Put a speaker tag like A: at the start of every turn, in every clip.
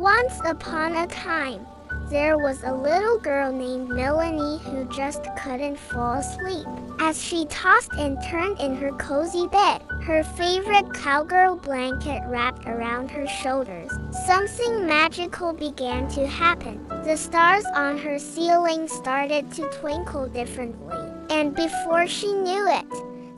A: Once upon a time, there was a little girl named Melanie who just couldn't fall asleep. As she tossed and turned in her cozy bed, her favorite cowgirl blanket wrapped around her shoulders, something magical began to happen. The stars on her ceiling started to twinkle differently, and before she knew it,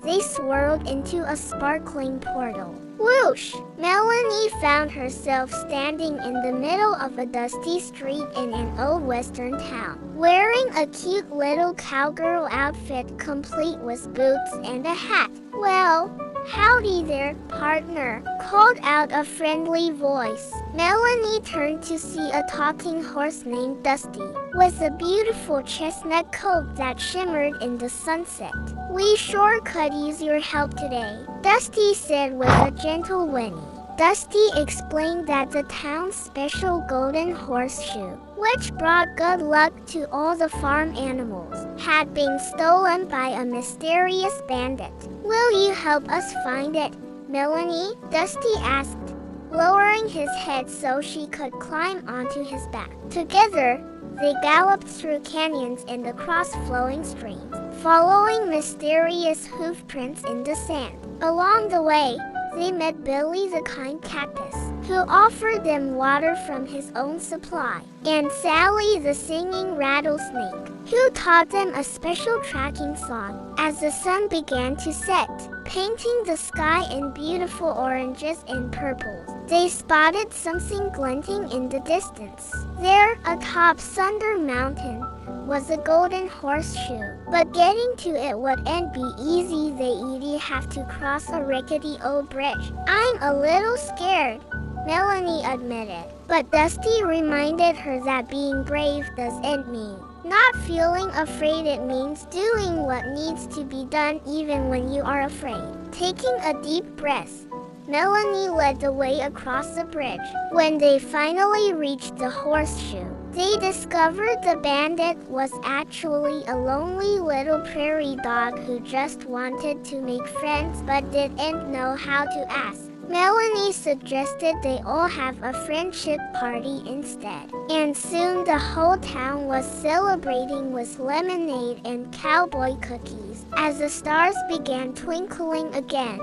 A: they swirled into a sparkling portal. Whoosh! Melanie found herself standing in the middle of a dusty street in an old western town, wearing a cute little cowgirl outfit complete with boots and a hat. "Well, howdy there, partner," called out a friendly voice. Melanie turned to see a talking horse named Dusty, with a beautiful chestnut coat that shimmered in the sunset. "We sure could use your help today," Dusty said with a gentle whinny. Dusty explained that the town's special golden horseshoe, which brought good luck to all the farm animals, had been stolen by a mysterious bandit. "Will you help us find it, Melanie?" Dusty asked, lowering his head so she could climb onto his back. Together, they galloped through canyons and across flowing streams, following mysterious hoof prints in the sand. Along the way, they met Billy the kind cactus, who offered them water from his own supply, and Sally the singing rattlesnake, who taught them a special tracking song. As the sun began to set, painting the sky in beautiful oranges and purples, they spotted something glinting in the distance. There, atop Thunder Mountain, was a golden horseshoe, but getting to it wouldn't be easy. They'd have to cross a rickety old bridge. "I'm a little scared," Melanie admitted, but Dusty reminded her that being brave doesn't mean not feeling afraid. It means doing what needs to be done even when you are afraid. Taking a deep breath, Melanie led the way across the bridge. When they finally reached the horseshoe, they discovered the bandit was actually a lonely little prairie dog who just wanted to make friends but didn't know how to ask. Melanie suggested they all have a friendship party instead, and soon the whole town was celebrating with lemonade and cowboy cookies. As the stars began twinkling again,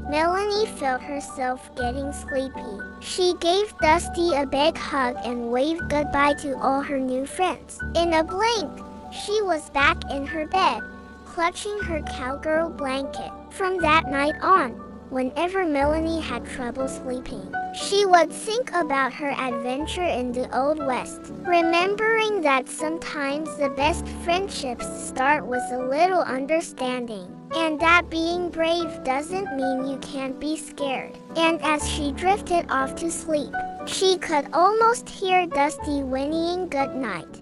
A: Melanie felt herself getting sleepy. She gave Dusty a big hug and waved goodbye to all her new friends. In a blink, she was back in her bed, clutching her cowgirl blanket. From that night on, whenever Melanie had trouble sleeping, she would think about her adventure in the Old West, remembering that sometimes the best friendships start with a little understanding, and that being brave doesn't mean you can't be scared. And as she drifted off to sleep, she could almost hear Dusty whinnying goodnight.